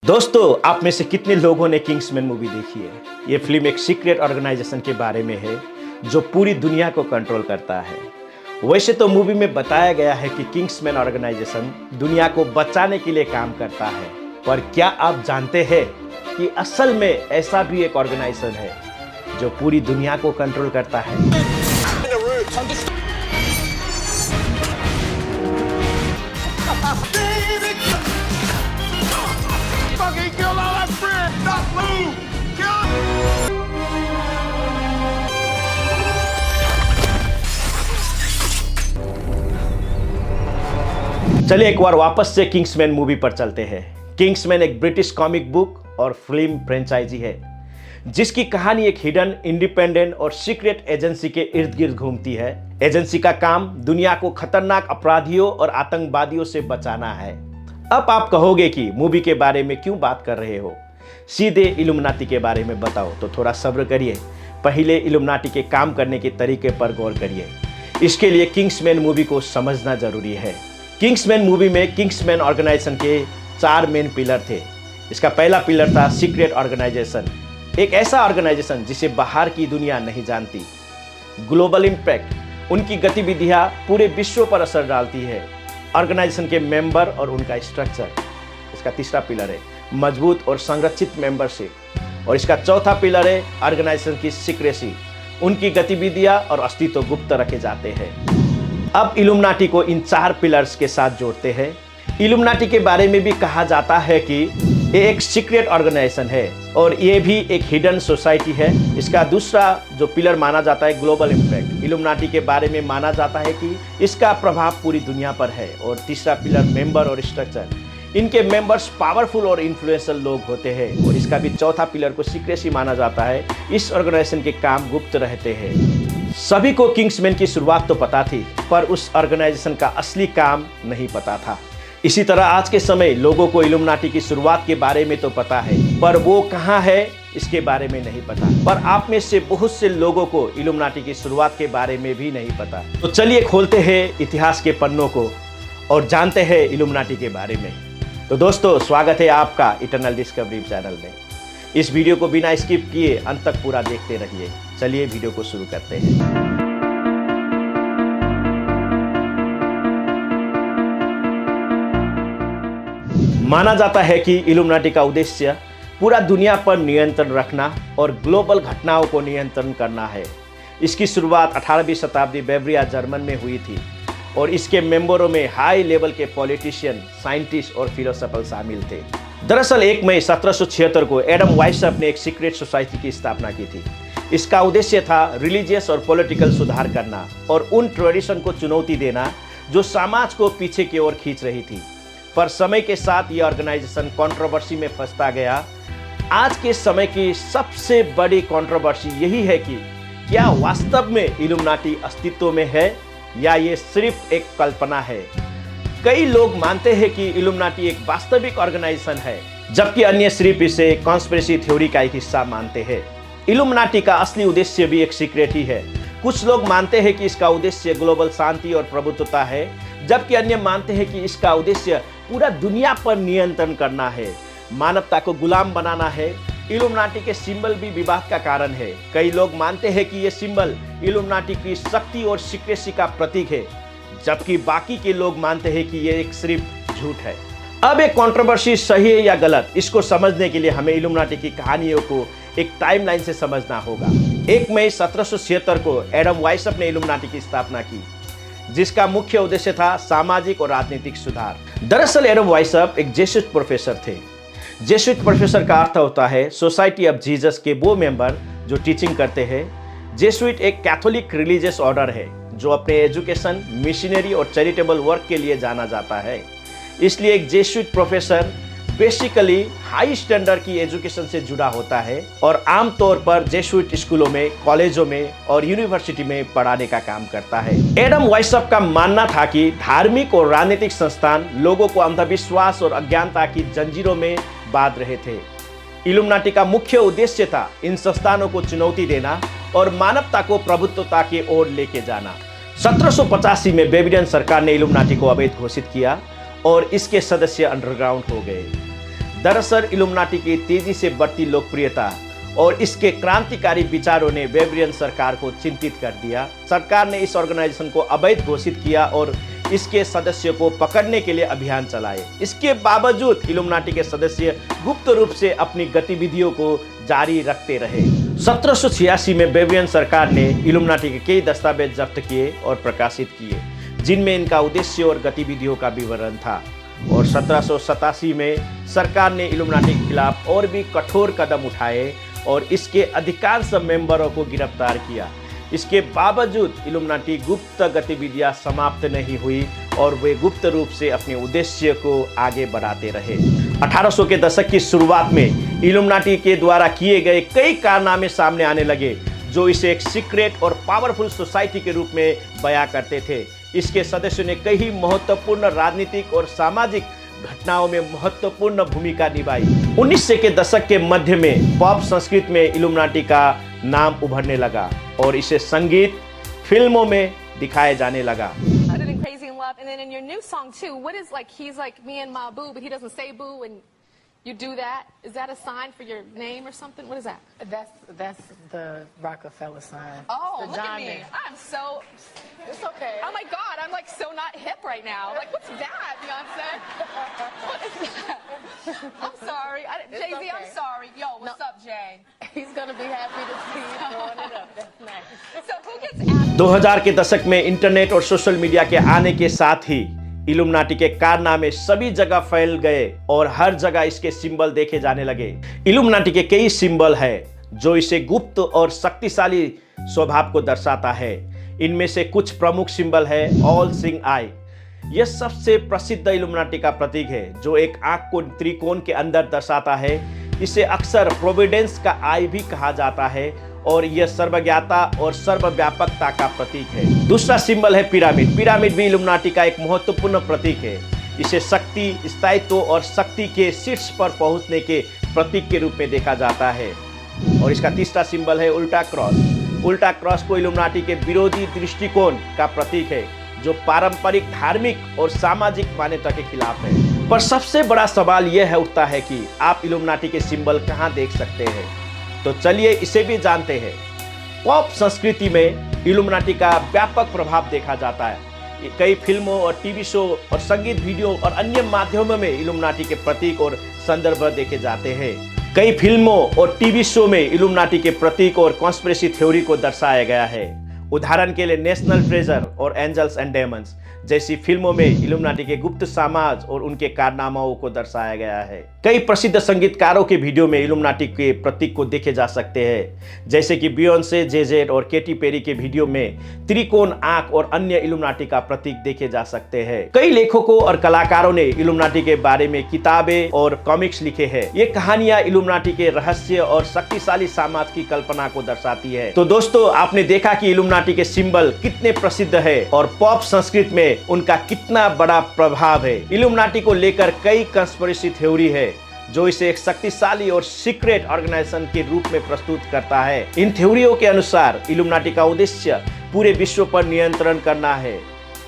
दोस्तों, आप में से कितने लोगों ने किंग्समैन मूवी देखी है? ये फिल्म एक सीक्रेट ऑर्गेनाइजेशन के बारे में है जो पूरी दुनिया को कंट्रोल करता है। वैसे तो मूवी में बताया गया है कि किंग्समैन ऑर्गेनाइजेशन दुनिया को बचाने के लिए काम करता है, पर क्या आप जानते हैं कि असल में ऐसा भी एक ऑर्गेनाइजेशन है जो पूरी दुनिया को कंट्रोल करता है? चलिए एक बार वापस से किंग्समैन मूवी पर चलते हैं। किंग्समैन एक ब्रिटिश कॉमिक बुक और फिल्म फ्रेंचाइजी है जिसकी कहानी एक हिडन, इंडिपेंडेंट और सीक्रेट एजेंसी के इर्द गिर्द घूमती है। एजेंसी का काम दुनिया को खतरनाक अपराधियों और आतंकवादियों से बचाना है। अब आप कहोगे कि मूवी के बारे में क्यों बात कर रहे हो, सीधे इल्यूमिनाटी के बारे में बताओ। तो थोड़ा सब्र करिए, पहले इल्यूमिनाटी के काम करने के तरीके पर गौर करिए। इसके लिए किंग्समैन मूवी को समझना जरूरी है। किंग्समैन मूवी में किंग्समैन ऑर्गेनाइजेशन के 4 मेन पिलर थे। इसका पहला पिलर था सीक्रेट ऑर्गेनाइजेशन, एक ऐसा ऑर्गेनाइजेशन जिसे बाहर की दुनिया नहीं जानती। ग्लोबल इम्पैक्ट, उनकी गतिविधियां पूरे विश्व पर असर डालती है। ऑर्गेनाइजेशन के मेंबर और उनका स्ट्रक्चर, इसका तीसरा पिलर है मजबूत और संरक्षित मेंबरशिप। और इसका चौथा पिलर है ऑर्गेनाइजेशन की सीक्रेसी, उनकी गतिविधियां और अस्तित्व गुप्त रखे जाते हैं। अब इल्यूमिनाटी को इन 4 पिलर्स के साथ जोड़ते हैं। इल्यूमिनाटी के बारे में भी कहा जाता है कि ये एक सीक्रेट ऑर्गेनाइजेशन है और ये भी एक हिडन सोसाइटी है। इसका दूसरा जो पिलर माना जाता है ग्लोबल इम्पैक्ट, इल्यूमिनाटी के बारे में माना जाता है कि इसका प्रभाव पूरी दुनिया पर है। और तीसरा पिलर मेंबर और स्ट्रक्चर, इनके मेंबर्स पावरफुल और इन्फ्लुएंशियल लोग होते हैं। और इसका भी चौथा पिलर को सीक्रेसी माना जाता है। इस ऑर्गेनाइजेशन के काम गुप्त रहते हैं। सभी को किंग्समैन की शुरुआत तो पता थी, पर उस ऑर्गेनाइजेशन का असली काम नहीं पता था। इसी तरह आज के समय लोगों को इल्यूमिनाटी की शुरुआत के बारे में तो पता है, पर वो कहाँ है इसके बारे में नहीं पता। पर आप में से बहुत से लोगों को इल्यूमिनाटी की शुरुआत के बारे में भी नहीं पता। तो चलिए खोलते हैं इतिहास के पन्नों को और जानते हैं इल्यूमिनाटी के बारे में। तो दोस्तों, स्वागत है आपका इटर्नल डिस्कवरी चैनल में। इस वीडियो को बिना स्किप किए अंत तक पूरा देखते रहिए। चलिए वीडियो को शुरू करते हैं। माना जाता है कि इल्यूमिनाटी का उद्देश्य पूरा दुनिया पर नियंत्रण रखना और ग्लोबल घटनाओं को नियंत्रण करना है। इसकी शुरुआत 18वीं शताब्दी बेवरिया जर्मन में हुई थी और इसके मेंबरों में हाई लेवल के पॉलिटिशियन, साइंटिस्ट और फिलोसोफर शामिल थे। दरअसल 1 मई 1776 को एडम वाइसअप ने एक सीक्रेट सोसाइटी की स्थापना की थी। इसका उद्देश्य था रिलीजियस और पॉलिटिकल सुधार करना और उन ट्रेडिशन को चुनौती देना जो समाज को पीछे की ओर खींच रही थी। पर समय के साथ यह ऑर्गेनाइजेशन कंट्रोवर्सी में फंसता गया। आज के समय की सबसे बड़ी कंट्रोवर्सी यही है कि क्या वास्तव में इल्यूमिनाटी अस्तित्व में है या ये सिर्फ एक कल्पना है। कई लोग मानते हैं कि इल्यूमिनाटी एक वास्तविक ऑर्गेनाइजेशन है, जबकि अन्य सिर्फ इसे कॉन्स्पिरेसी थ्योरी का एक हिस्सा मानते हैं। इल्यूमिनाटी का असली उद्देश्य भी एक सीक्रेट ही है। कुछ लोग मानते हैं कि इसका उद्देश्य ग्लोबल शांति और प्रभुत्वता है, जबकि अन्य मानते हैं कि इसका उद्देश्य पूरा दुनिया पर नियंत्रण करना है, मानवता को गुलाम बनाना है। इल्यूमिनाटी के सिंबल भी विवाद का कारण है। कई लोग मानते हैं कि ये सिंबल इल्यूमिनाटी की शक्ति और सीक्रेसी का प्रतीक है, जबकि बाकी के लोग मानते हैं कि ये एक सिर्फ झूठ है। अब एक कंट्रोवर्सी सही है या गलत, इसको समझने के लिए हमें इल्यूमिनाटी की कहानियों को एक टाइमलाइन से समझना होगा। 1 मई 1776 को एडम वाइसअप ने इल्यूमिनाटी की स्थापना की, जिसका मुख्य उद्देश्य था सामाजिक और राजनीतिक सुधार। दरअसल एडम वाइसअप एक जेसुइट प्रोफेसर थे। जेसुइट प्रोफेसर का अर्थ होता है सोसाइटी ऑफ जीसस के वो मेंबर जो टीचिंग करते हैं। जेसुइट एक कैथोलिक रिलीजियस ऑर्डर है जो अपने एजुकेशन, मिशनरी और चैरिटेबल वर्क के लिए जाना जाता है। इसलिए एक Jesuit professor basically high standard की एजुकेशन से जुड़ा होता है और आमतौर पर जेसुइट स्कूलों में, कॉलेजों में और यूनिवर्सिटी में पढ़ाने का काम करता है। एडम वाइसअप का मानना था कि धार्मिक और राजनीतिक संस्थान लोगों को अंधविश्वास और अज्ञानता की जंजीरों में बांध रहे थे। इल्यूमिनाटी का मुख्य उद्देश्य था इन संस्थानों को चुनौती देना और मानवता को प्रभुत्वता की ओर लेके जाना। 1785 में बेबीलोन सरकार ने इल्यूमिनाटी को अवैध घोषित किया और इसके सदस्य अंडरग्राउंड हो गए। दरअसल इल्यूमिनाटी की तेजी से बढ़ती लोकप्रियता और इसके क्रांतिकारी विचारों ने बेवरियन सरकार को चिंतित कर दिया। सरकार ने इस ऑर्गेनाइजेशन को अवैध घोषित किया और इसके सदस्यों को पकड़ने के लिए अभियान चलाए। इसके बावजूद इल्यूमिनाटी के सदस्य गुप्त रूप से अपनी गतिविधियों को जारी रखते रहे। 1786 में बेवरियन सरकार ने इल्यूमिनाटी के कई दस्तावेज जब्त किए और प्रकाशित किए, जिनमें इनका उद्देश्य और गतिविधियों का विवरण था। और 1787 में सरकार ने इल्यूमिनाटी के खिलाफ और भी कठोर कदम उठाए और इसके अधिकांश मेंबरों को गिरफ्तार किया। इसके बावजूद इल्यूमिनाटी गुप्त गतिविधियां समाप्त नहीं हुई और वे गुप्त रूप से अपने उद्देश्य को आगे बढ़ाते रहे। 1800 के दशक की शुरुआत में इल्यूमिनाटी के द्वारा किए गए कई कारनामे सामने आने लगे, जो इसे एक सीक्रेट और पावरफुल सोसाइटी के रूप में बयां करते थे। इसके सदस्यों ने कई महत्वपूर्ण राजनीतिक और सामाजिक घटनाओं में महत्वपूर्ण भूमिका निभाई। 1900 के दशक के मध्य में पॉप संस्कृति में इल्यूमिनाटी का नाम उभरने लगा और इसे संगीत, फिल्मों में दिखाया जाने लगा। Crazy in Love, and then in your new song too, what is like, he's like me and my boo, but he doesn't say boo, and you do that. Is that a sign for your name or something? What is that? That's the Rockefeller sign. Oh, the look at me. I'm so... It's okay. Oh my God, I'm like so not hip right now. Like, what's that, Beyonce? What is that? I'm sorry. Jay-Z, okay. I'm sorry. Yo, what's up, Jay? He's gonna be happy to see you throwing it up. That's nice. So who gets asked? 2000 के दशक में internet और social media के आने के साथ ही illuminati के कारनामे सभी जगह फैल गए और हर जगह इसके सिंबल देखे जाने लगे। इल्यूमिनाटी के कई सिंबल है जो इसे गुप्त और शक्तिशाली स्वभाव को दर्शाता है। इनमें से कुछ प्रमुख सिंबल है ऑल सीइंग आई। यह सबसे प्रसिद्ध इल्यूमिनाटी का प्रतीक है, जो एक आंख को त्रिकोण के अंदर दर्शाता है। इसे अक्सर प्रोविडेंस का आई भी कहा जाता है और यह सर्वज्ञता और सर्वव्यापकता का प्रतीक है। दूसरा सिंबल है पिरामिड। पिरामिड भी इल्यूमिनाटी का एक महत्वपूर्ण प्रतीक है। इसे शक्ति, स्थायित्व और शक्ति के शीर्ष पर पहुंचने के प्रतीक के रूप में देखा जाता है। और इसका तीसरा सिंबल है उल्टा क्रॉस। उल्टा क्रॉस को इल्यूमिनाटी के विरोधी दृष्टिकोण का प्रतीक है, जो पारंपरिक धार्मिक और सामाजिक मान्यता के खिलाफ है। पर सबसे बड़ा सवाल यह उठता है कि आप इल्यूमिनाटी के सिंबल कहां देख सकते हैं। तो चलिए इसे भी जानते हैं। पॉप संस्कृति में इल्यूमिनाटी का व्यापक प्रभाव देखा जाता है। कई फिल्मों और टीवी शो और संगीत वीडियो और अन्य माध्यमों में इल्यूमिनाटी के प्रतीक और संदर्भ देखे जाते हैं। कई फिल्मों और टीवी शो में इल्यूमिनाटी के प्रतीक और कॉन्स्पिरेसी थ्योरी को दर्शाया गया है। उदाहरण के लिए नेशनल ट्रेजर और एंजल्स एंड डेमन्स जैसी फिल्मों में इल्यूमिनाटी के गुप्त समाज और उनके कारनामाओं को दर्शाया गया है। कई प्रसिद्ध संगीतकारों के वीडियो में इल्यूमिनाटी के प्रतीक को देखे जा सकते हैं, जैसे कि बियोंसे, जे-जेड और केटी पेरी के वीडियो में त्रिकोण आंख और अन्य इल्यूमिनाटी का प्रतीक देखे जा सकते हैं। कई लेखकों और कलाकारों ने इल्यूमिनाटी के बारे में किताबें और कॉमिक्स लिखे हैं। ये कहानियां इल्यूमिनाटी के रहस्य और शक्तिशाली समाज की कल्पना को दर्शाती है। तो दोस्तों, आपने देखा कि इल्यूमिनाटी के सिंबल कितने प्रसिद्ध है और पॉप संस्कृति में उनका कितना बड़ा प्रभाव है। इल्यूमिनाटी को लेकर कई कंस्पिरेसी थ्योरी है, जो इसे एक शक्तिशाली और सीक्रेट ऑर्गेनाइजेशन के रूप में प्रस्तुत करता है। इन थ्योरियों के अनुसार इल्यूमिनाटी का उद्देश्य पूरे विश्व पर नियंत्रण करना है।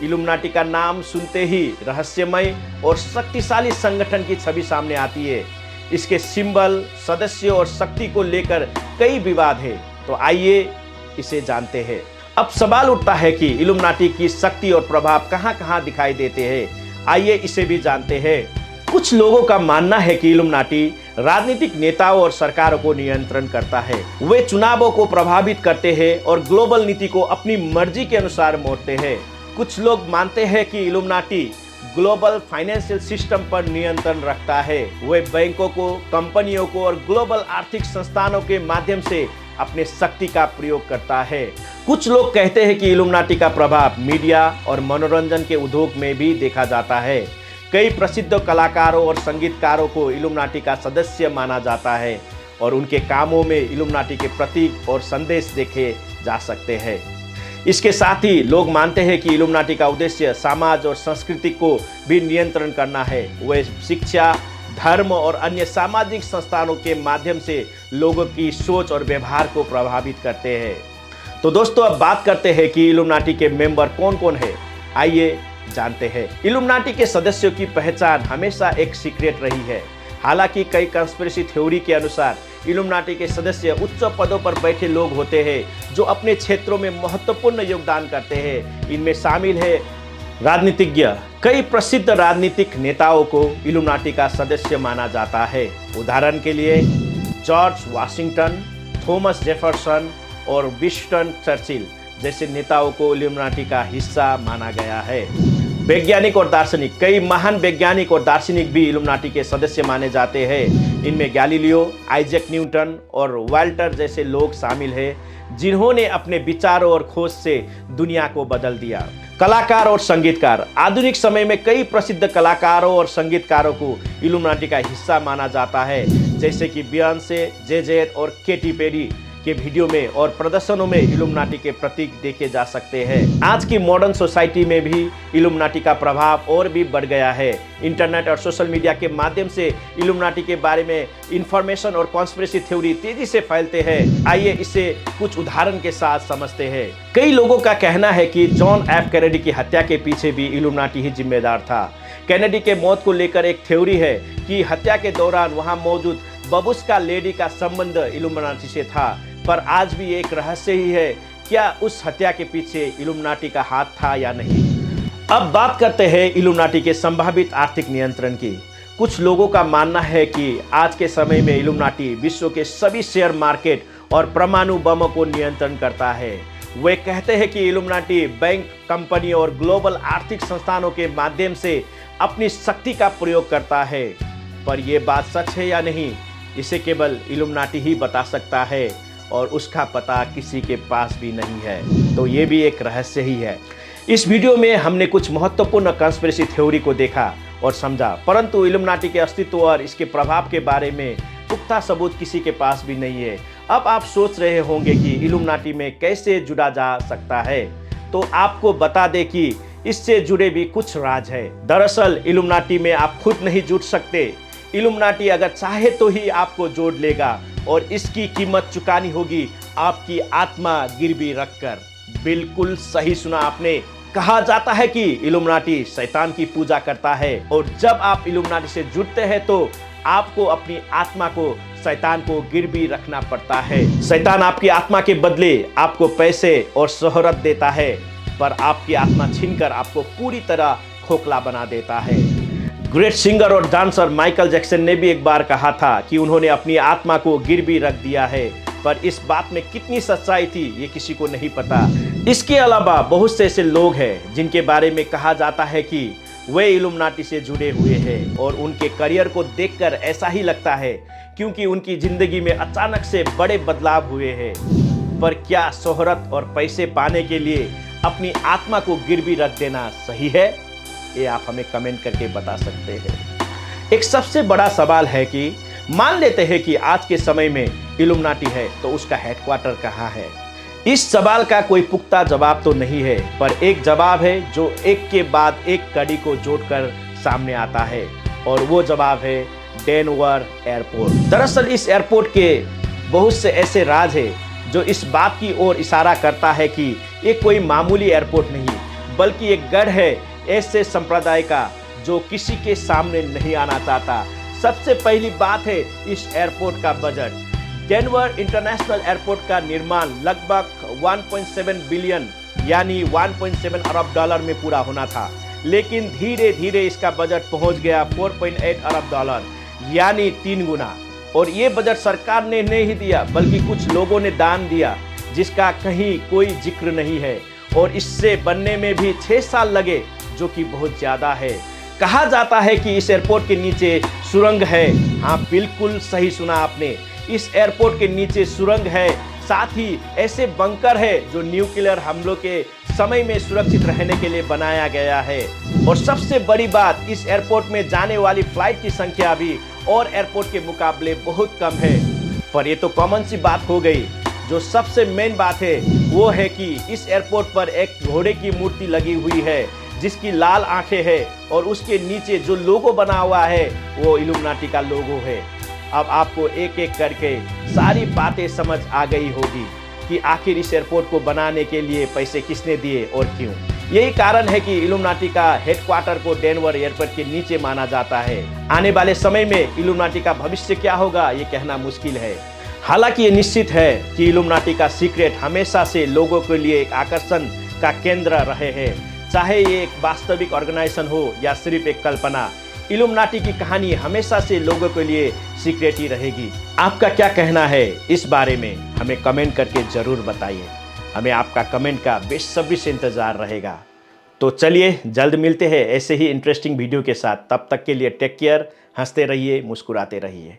इल्यूमिनाटी का नाम सुनते ही रहस्यमय और शक्तिशाली संगठन की छवि सामने आती है। इसके सिंबल, सदस्यों और शक्ति को लेकर कई विवाद है। तो आइए इसे जानते हैं। अब सवाल उठता है कि इल्यूमिनाटी की शक्ति और प्रभाव कहां-कहां दिखाई देते हैं। आइए इसे भी जानते हैं। कुछ लोगों का मानना है कि इल्यूमिनाटी राजनीतिक नेताओं और सरकारों को नियंत्रण करता है। वे चुनावों को प्रभावित करते हैं और ग्लोबल नीति को अपनी मर्जी के अनुसार मोड़ते हैं। कुछ लोग मानते हैं कि इल्यूमिनाटी ग्लोबल फाइनेंशियल सिस्टम पर नियंत्रण रखता है। वे बैंकों को, कंपनियों को और ग्लोबल आर्थिक संस्थानों के माध्यम से अपने शक्ति का प्रयोग करता है। कुछ लोग कहते हैं कि इल्यूमिनाटी का प्रभाव मीडिया और मनोरंजन के उद्योग में भी देखा जाता है। कई प्रसिद्ध कलाकारों और संगीतकारों को इल्यूमिनाटी का सदस्य माना जाता है और उनके कामों में इल्यूमिनाटी के प्रतीक और संदेश देखे जा सकते हैं। इसके साथ ही लोग मानते हैं कि इल्यूमिनाटी का उद्देश्य समाज और संस्कृति को भी नियंत्रण करना है। वे शिक्षा, धर्म और अन्य सामाजिक संस्थानों के माध्यम से लोगों की सोच और व्यवहार को प्रभावित करते हैं। तो दोस्तों, अब बात करते हैं कि इल्यूमिनाटी के मेंबर कौन कौन है। आइए जानते हैं। इल्यूमिनाटी के सदस्यों की पहचान हमेशा एक सीक्रेट रही है। हालांकि कई कंस्पिरेसी थ्योरी के अनुसार इल्यूमिनाटी के सदस्य उच्च पदों पर बैठे लोग होते हैं जो अपने क्षेत्रों में महत्वपूर्ण योगदान करते हैं। इनमें शामिल है राजनीतिज्ञ। कई प्रसिद्ध राजनीतिक नेताओं को इल्यूमिनाटी का सदस्य माना जाता है। उदाहरण के लिए जॉर्ज वाशिंगटन, थॉमस जेफरसन और विंस्टन चर्चिल जैसे नेताओं को इल्यूमिनाटी का हिस्सा माना गया है। वैज्ञानिक और दार्शनिक। कई महान वैज्ञानिक और दार्शनिक भी इल्यूमिनाटी के सदस्य माने जाते हैं। इनमें गैलीलियो, आइजैक न्यूटन और वाल्टर जैसे लोग शामिल हैं जिन्होंने अपने विचारों और खोज से दुनिया को बदल दिया। कलाकार और संगीतकार। आधुनिक समय में कई प्रसिद्ध कलाकारों और संगीतकारों को इल्यूमिनाटी का हिस्सा माना जाता है, जैसे कि बियॉन्से, जे-जेट और केटी पेरी के वीडियो में और प्रदर्शनों में इल्यूमिनाटी के प्रतीक देखे जा सकते हैं। आज की मॉडर्न सोसाइटी में भी इल्यूमिनाटी का प्रभाव और भी बढ़ गया है। इंटरनेट और सोशल मीडिया के माध्यम से इल्यूमिनाटी के बारे में इंफॉर्मेशन और कॉन्स्पिरेसी थ्योरी तेजी से फैलते हैं। आइए इसे कुछ उदाहरण के साथ समझते हैं। कई लोगों का कहना है कि जॉन एफ कैनेडी की हत्या के पीछे भी इल्यूमिनाटी ही जिम्मेदार था। कैनेडी के मौत को लेकर एक थ्योरी है कि हत्या के दौरान वहां मौजूद बबुस्का लेडी का संबंध इल्यूमिनाटी से था, पर आज भी एक रहस्य ही है क्या उस हत्या के पीछे इल्यूमिनाटी का हाथ था या नहीं। अब बात करते हैं इल्यूमिनाटी के संभावित आर्थिक नियंत्रण की। कुछ लोगों का मानना है कि आज के समय में इल्यूमिनाटी विश्व के सभी शेयर मार्केट और परमाणु बमों को नियंत्रण करता है। वे कहते हैं कि इल्यूमिनाटी बैंक, कंपनी और ग्लोबल आर्थिक संस्थानों के माध्यम से अपनी शक्ति का प्रयोग करता है, पर यह बात सच है या नहीं इसे केवल इल्यूमिनाटी ही बता सकता है और उसका पता किसी के पास भी नहीं है, तो ये भी एक रहस्य ही है। इस वीडियो में हमने कुछ महत्वपूर्ण कंस्पिरेसी थ्योरी को देखा और समझा, परंतु इल्यूमिनाटी के अस्तित्व और इसके प्रभाव के बारे में पुख्ता सबूत किसी के पास भी नहीं है। अब आप सोच रहे होंगे कि इल्यूमिनाटी में कैसे जुड़ा जा सकता है, तो आपको बता दें कि इससे जुड़े भी कुछ राज है। दरअसल इल्यूमिनाटी में आप खुद नहीं जुड़ सकते। इल्यूमिनाटी अगर चाहे तो ही आपको जोड़ लेगा और इसकी कीमत चुकानी होगी आपकी आत्मा गिरवी रखकर। बिल्कुल सही सुना आपने। कहा जाता है कि इल्यूमिनाटी शैतान की पूजा करता है और जब आप इल्यूमिनाटी से जुड़ते हैं तो आपको अपनी आत्मा को शैतान को गिरवी रखना पड़ता है। शैतान आपकी आत्मा के बदले आपको पैसे और शोहरत देता है, पर आपकी आत्मा छीनकर आपको पूरी तरह खोखला बना देता है। ग्रेट सिंगर और डांसर माइकल जैक्सन ने भी एक बार कहा था कि उन्होंने अपनी आत्मा को गिरवी रख दिया है, पर इस बात में कितनी सच्चाई थी ये किसी को नहीं पता। इसके अलावा बहुत से ऐसे लोग हैं जिनके बारे में कहा जाता है कि वे इल्यूमिनाटी से जुड़े हुए हैं और उनके करियर को देखकर ऐसा ही लगता है क्योंकि उनकी जिंदगी में अचानक से बड़े बदलाव हुए हैं। पर क्या शोहरत और पैसे पाने के लिए अपनी आत्मा को गिरवी रख देना सही है? ये आप हमें कमेंट करके बता सकते हैं। एक सबसे बड़ा सवाल है कि मान लेते हैं कि आज के समय में इल्यूमिनाटी है तो उसका हेडक्वार्टर कहाँ है। इस सवाल का कोई पुख्ता जवाब तो नहीं है, पर एक जवाब है जो एक के बाद एक कड़ी को जोड़कर सामने आता है और वो जवाब है डेनवर एयरपोर्ट। दरअसल इस एयरपोर्ट के बहुत से ऐसे राज हैं जो इस बात की ओर इशारा करता है कि ये कोई मामूली एयरपोर्ट नहीं बल्कि एक गढ़ है ऐसे संप्रदाय का जो किसी के सामने नहीं आना चाहता। सबसे पहली बात है इस एयरपोर्ट का बजट। डेनवर इंटरनेशनल एयरपोर्ट का निर्माण लगभग 1.7 बिलियन यानी 1.7 अरब डॉलर में पूरा होना था, लेकिन धीरे धीरे इसका बजट पहुंच गया 4.8 अरब डॉलर यानी 3 गुना। और ये बजट सरकार ने नहीं दिया बल्कि कुछ लोगों ने दान दिया जिसका कहीं कोई जिक्र नहीं है, और इससे बनने में भी 6 साल लगे जो कि बहुत ज़्यादा है। कहा जाता है कि इस एयरपोर्ट के नीचे सुरंग है। हाँ, बिल्कुल सही सुना आपने, इस एयरपोर्ट के नीचे सुरंग है, साथ ही ऐसे बंकर है जो न्यूक्लियर हमलों के समय में सुरक्षित रहने के लिए बनाया गया है। और सबसे बड़ी बात, इस एयरपोर्ट में जाने वाली फ्लाइट की संख्या भी और एयरपोर्ट के मुकाबले बहुत कम है। पर ये तो कॉमन सी बात हो गई। जो सबसे मेन बात है वो है कि इस एयरपोर्ट पर एक घोड़े की मूर्ति लगी हुई है जिसकी लाल आंखें हैं और उसके नीचे जो लोगो बना हुआ है वो इल्यूमिनाटी का लोगो है। अब आपको एक एक करके सारी बातें समझ आ गई होगी कि आखिर इस एयरपोर्ट को बनाने के लिए पैसे किसने दिए और क्यों। यही कारण है कि इल्यूमिनाटी का हेडक्वार्टर को डेनवर एयरपोर्ट के नीचे माना जाता है। आने वाले समय में इल्यूमिनाटी का भविष्य क्या होगा ये कहना मुश्किल है। हालांकि ये निश्चित है कि इल्यूमिनाटी का सीक्रेट हमेशा से लोगों के लिए एक आकर्षण का केंद्र रहे हैं। चाहे ये एक वास्तविक ऑर्गेनाइजेशन हो या सिर्फ एक कल्पना, इल्यूमिनाटी की कहानी हमेशा से लोगों के लिए सीक्रेट ही रहेगी। आपका क्या कहना है इस बारे में हमें कमेंट करके ज़रूर बताइए। हमें आपका कमेंट का बेसब्री से इंतज़ार रहेगा। तो चलिए जल्द मिलते हैं ऐसे ही इंटरेस्टिंग वीडियो के साथ। तब तक के लिए टेक केयर, हंसते रहिए, मुस्कुराते रहिए।